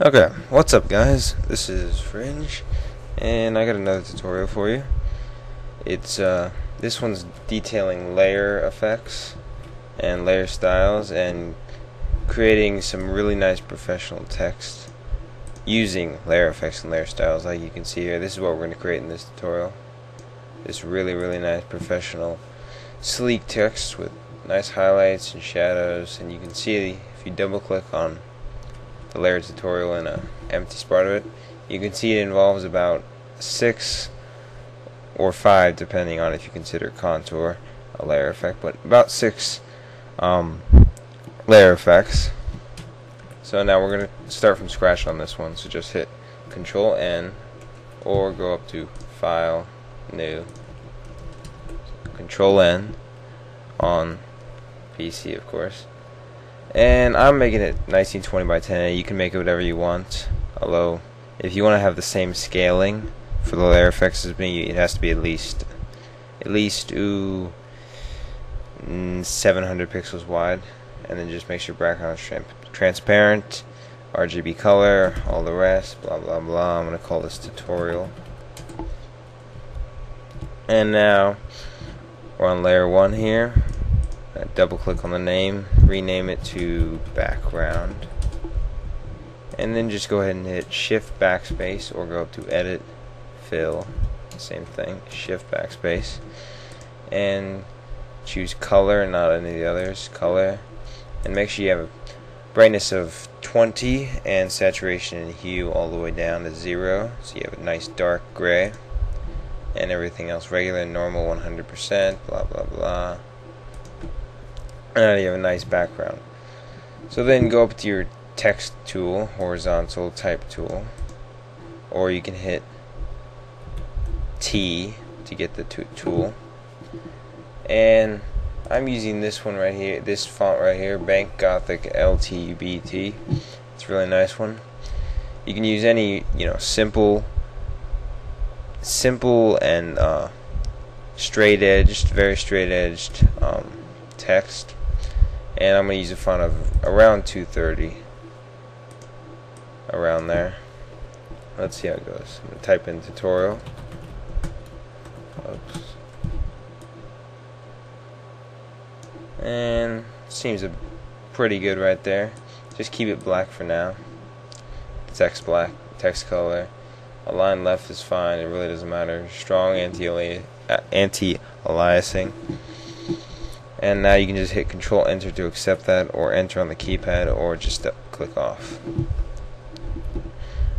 Okay, what's up guys? This is Fringe, and I got another tutorial for you. It's this one's detailing layer effects and layer styles and creating some really nice professional text using layer effects and layer styles. Like you can see here, this is what we're going to create in this tutorial. This really nice professional sleek text with nice highlights and shadows, and you can see if you double click on the layer tutorial in a empty spot of it, you can see it involves about 6 or 5, depending on if you consider contour a layer effect, but about 6 layer effects. So now we're going to start from scratch on this one, so just hit Control N or go up to File, New, Control N on PC of course. And I'm making it 1920 by 1080. You can make it whatever you want. Although, if you want to have the same scaling for the layer effects as me, it has to be at least 700 pixels wide. And then just make sure background is transparent, RGB color, all the rest, blah blah blah. I'm gonna call this tutorial. And now we're on layer 1 here. Double click on the name, rename it to background, and then just go ahead and hit shift backspace or go up to edit, fill, same thing, shift backspace, and choose color, not any of the others, color, and make sure you have a brightness of 20 and saturation and hue all the way down to 0, so you have a nice dark gray, and everything else regular and normal 100%, blah blah blah. And you have a nice background. So then go up to your text tool, horizontal type tool, or you can hit T to get the tool. And I'm using this one right here, this font right here, Bank Gothic LTBT. It's a really nice one. You can use any, simple and straight edged, very straight edged text. And I'm going to use a font of around 230, around there. Let's see how it goes. I'm going to type in tutorial. Oops. And seems pretty good right there. Just keep it black for now. Text black, text color. Align left is fine, it really doesn't matter. Strong anti-aliasing. And now you can just hit Control Enter to accept that, or Enter on the keypad, or just click off.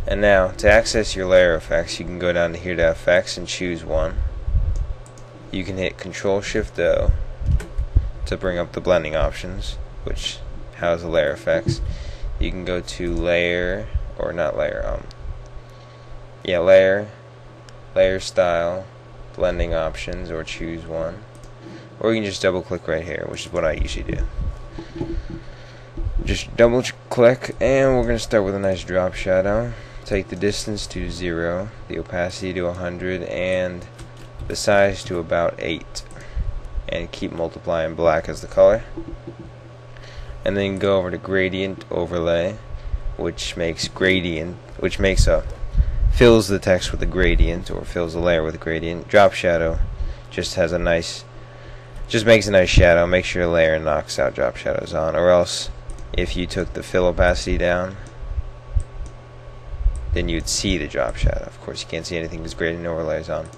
And now to access your layer effects, you can go down to here to Effects and choose one. You can hit Control Shift O to bring up the blending options, which house the layer effects. You can go to Layer, or not Layer, Layer Style, Blending Options, or choose one. Or you can just double click right here, which is what I usually do. Just double click, and we're going to start with a nice drop shadow. Take the distance to 0, the opacity to 100, and the size to about 8. And keep multiplying black as the color. And then go over to gradient overlay, which makes fills the text with a gradient, or fills the layer with a gradient. Drop shadow just makes a nice shadow. Make sure your layer knocks out drop shadows on, or else if you took the fill opacity down, then you'd see the drop shadow. Of course you can't see anything because gradient overlay is on.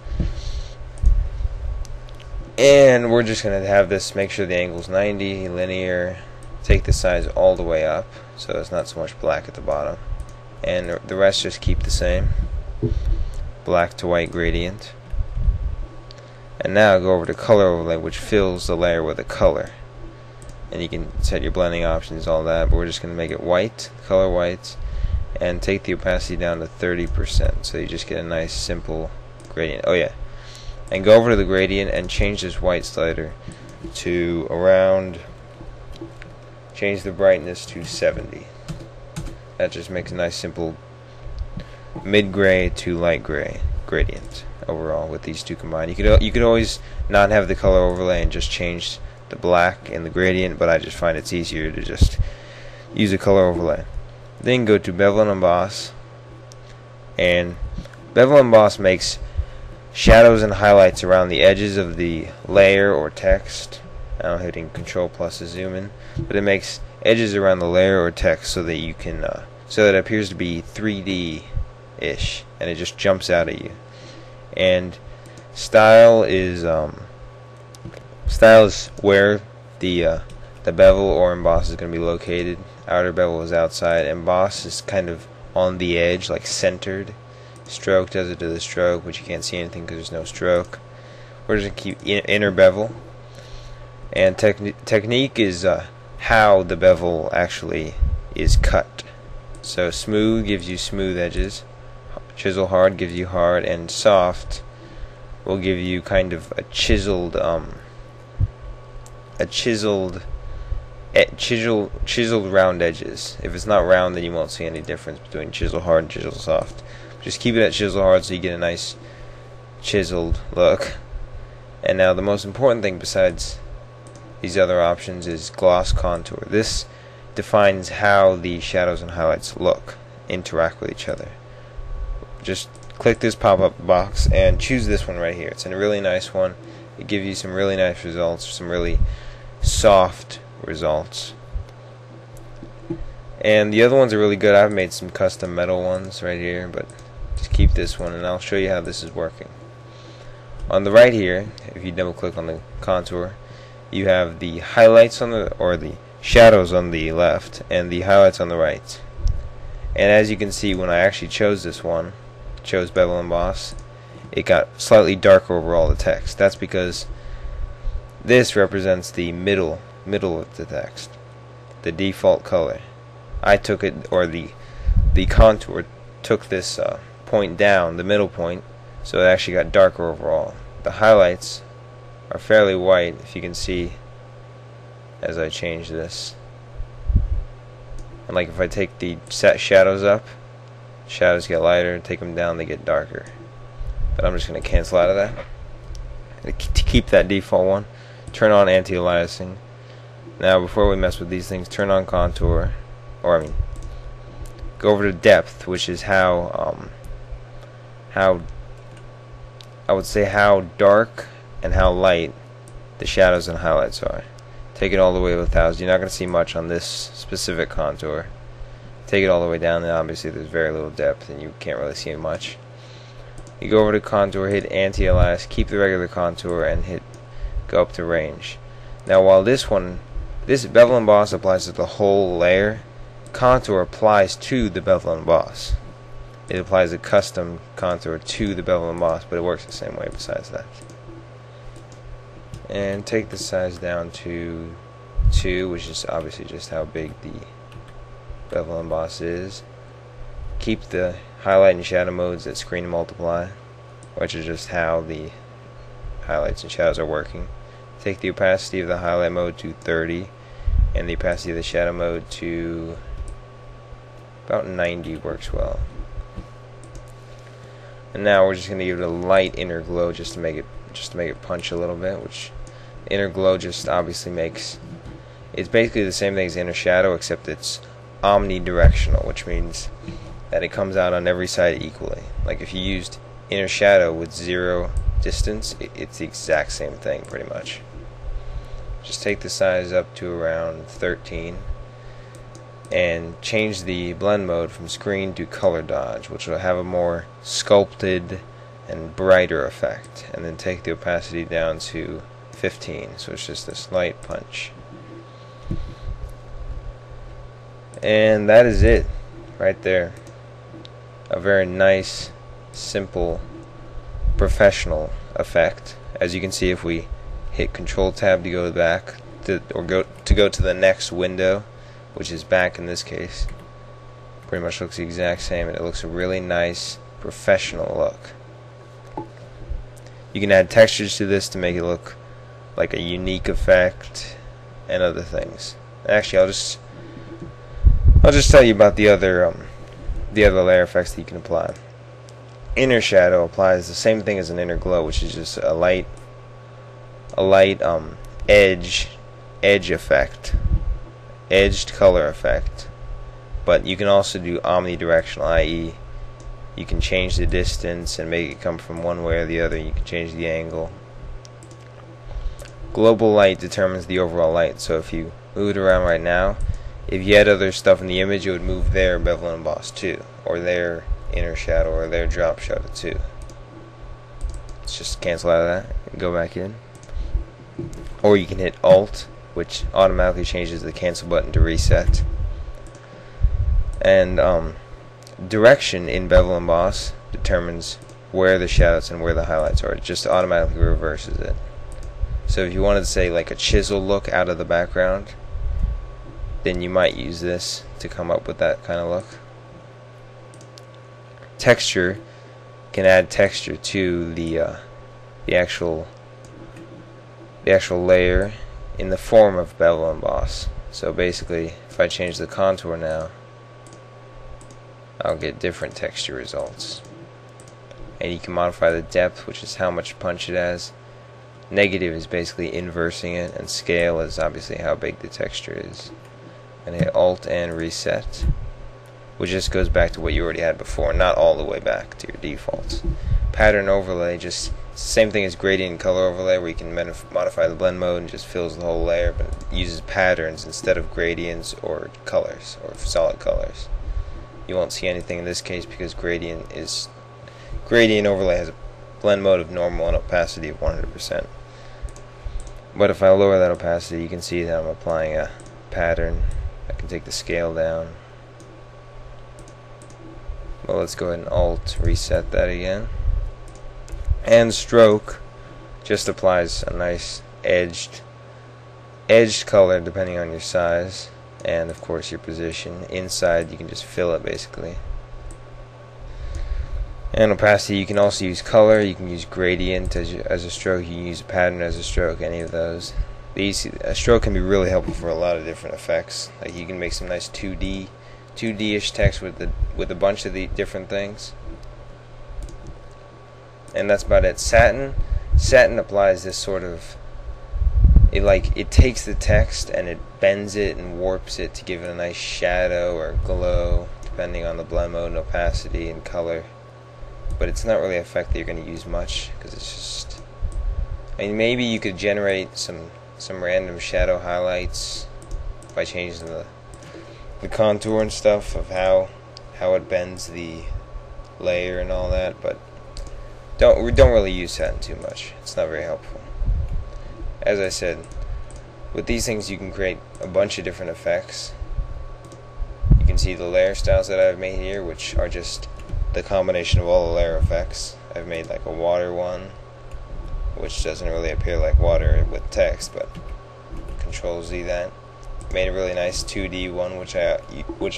And we're just going to have this, make sure the angle's 90, linear, take the size all the way up so there's not so much black at the bottom, and the rest just keep the same, black to white gradient. And now go over to color overlay, which fills the layer with a color, and you can set your blending options, all that, but we're just going to make it white, color white, and take the opacity down to 30%, so you just get a nice simple gradient. Oh yeah, and go over to the gradient and change this white slider to change the brightness to 70. That just makes a nice simple mid-gray to light gray gradient overall with these two combined. You could always not have the color overlay and just change the black in the gradient, but I just find it's easier to just use a color overlay. Then go to Bevel and Emboss, and Bevel and Emboss makes shadows and highlights around the edges of the layer or text. I'm hitting Control plus to zoom in, but it makes edges around the layer or text so that you can so that it appears to be 3D-ish, and it just jumps out at you. And style is where the bevel or emboss is going to be located. Outer bevel is outside. Emboss is kind of on the edge, like centered. Stroke does it to the stroke, but you can't see anything because there's no stroke. We're just going to keep inner bevel. And technique is how the bevel actually is cut. So smooth gives you smooth edges, chisel hard gives you hard, and soft will give you kind of a chiseled round edges. If it's not round, then you won't see any difference between chisel hard and chisel soft. Just keep it at chisel hard so you get a nice chiseled look. And now the most important thing besides these other options is gloss contour. This defines how the shadows and highlights interact with each other. Just click this pop-up box and choose this one right here. It's a really nice one. It gives you some really nice results, some really soft results. And the other ones are really good. I've made some custom metal ones right here, but just keep this one and I'll show you how this is working. On the right here, if you double click on the contour, you have the highlights on the shadows on the left and the highlights on the right. And as you can see, when I actually chose this one, chose Bevel and Emboss, it got slightly darker over all the text. That's because this represents the middle of the text, the default color. I took it, or the contour took this point down, the middle point, so it actually got darker overall. The highlights are fairly white, if you can see as I change this. And like if I take the set shadows up, shadows get lighter, take them down, they get darker. But I'm just going to cancel out of that to keep that default one. Turn on anti-aliasing. Now before we mess with these things, turn on contour, go over to depth, which is how I would say how dark and how light the shadows and highlights are. Take it all the way to 1000. You're not going to see much on this specific contour. Take it all the way down, and obviously there's very little depth and you can't really see much. You go over to contour, hit anti-alias, keep the regular contour, and go up to range. Now while this bevel and emboss applies to the whole layer, contour applies to the bevel and emboss. It applies a custom contour to the bevel and emboss, but it works the same way besides that. And take the size down to 2, which is obviously just how big the bevel and emboss is. Keep the highlight and shadow modes at screen and multiply, which is just how the highlights and shadows are working. Take the opacity of the highlight mode to 30 and the opacity of the shadow mode to about 90 works well. And now we're just going to give it a light inner glow just to make it punch a little bit, which inner glow just obviously makes, it's basically the same thing as inner shadow, except it's omnidirectional, which means that it comes out on every side equally. Like if you used inner shadow with 0 distance, it's the exact same thing pretty much. Just take the size up to around 13 and change the blend mode from screen to color dodge, which will have a more sculpted and brighter effect. And then take the opacity down to 15, so it's just a slight punch. And that is it right there. A very nice, simple, professional effect. As you can see, if we hit Control Tab to go back or go to the next window, which is back in this case, pretty much looks the exact same, and it looks a really nice professional look. You can add textures to this to make it look like a unique effect and other things. Actually, I'll just tell you about the other layer effects that you can apply. Inner shadow applies the same thing as an inner glow, which is just a light edge effect, edged color effect but you can also do omnidirectional, i.e. you can change the distance and make it come from one way or the other. You can change the angle. Global light determines the overall light, so if you move it around right now, if you had other stuff in the image, it would move their bevel and emboss too, or their inner shadow, or their drop shadow too. Let's just cancel out of that and go back in. Or you can hit Alt, which automatically changes the cancel button to reset. And direction in bevel and emboss determines where the shadows and where the highlights are. It just automatically reverses it. So if you wanted to say like a chisel look out of the background, then you might use this to come up with that kind of look. Texture can add texture to the actual layer in the form of bevel and emboss. So basically, if I change the contour now, I'll get different texture results. And you can modify the depth, which is how much punch it has. Negative is basically inversing it, and scale is obviously how big the texture is. And hit Alt and reset, which just goes back to what you already had before, not all the way back to your defaults. Pattern overlay, just same thing as gradient and color overlay, where you can modify the blend mode and just fills the whole layer, but it uses patterns instead of gradients or colors or solid colors. You won't see anything in this case because gradient overlay has a blend mode of normal and opacity of 100%. But if I lower that opacity, you can see that I'm applying a pattern. I can take the scale down. Well, let's go ahead and Alt reset that again. And stroke just applies a nice edged color depending on your size and of course your position. Inside you can just fill it basically. And opacity, you can also use color, you can use gradient as a stroke, you can use a pattern as a stroke, any of those. A stroke can be really helpful for a lot of different effects. Like you can make some nice 2D-ish text with a bunch of the different things. And that's about it. Satin applies this sort of, it takes the text and it bends it and warps it to give it a nice shadow or glow depending on the blend mode and opacity and color. But it's not really an effect that you're going to use much because it's just, maybe you could generate some random shadow highlights by changing the contour and stuff of how it bends the layer and all that, but we don't really use satin too much. It's not very helpful. As I said, with these things you can create a bunch of different effects. You can see the layer styles that I've made here, which are just the combination of all the layer effects. I've made like a water one, which doesn't really appear like water with text, but Control Z that. Made a really nice 2D one, which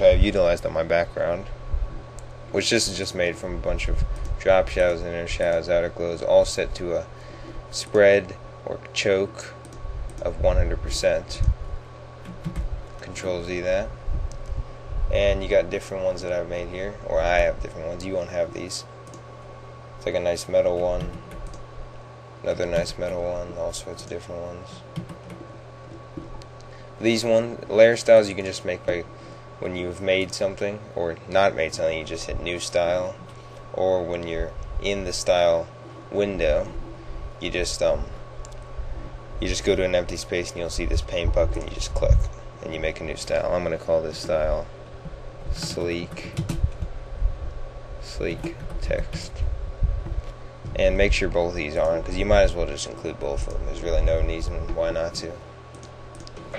I've utilized on my background, which this is just made from a bunch of drop shadows, inner shadows, outer glows, all set to a spread or choke of 100%. Control Z that. And you got different ones that I've made here, or I have different ones. You won't have these. It's like a nice metal one, another nice metal one, all sorts of different ones. These layer styles you can just make by when you've made something or not made something, you just hit new style, or when you're in the style window, you just go to an empty space and you'll see this paint bucket and you just click and you make a new style. I'm going to call this style sleek text, and make sure both of these are on, because you might as well just include both of them. There's really no reason why not to.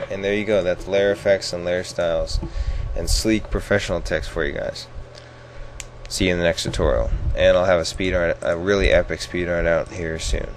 And there you go. That's layer effects and layer styles and sleek professional text for you guys. See you in the next tutorial, and I'll have a really epic speedrun out here soon.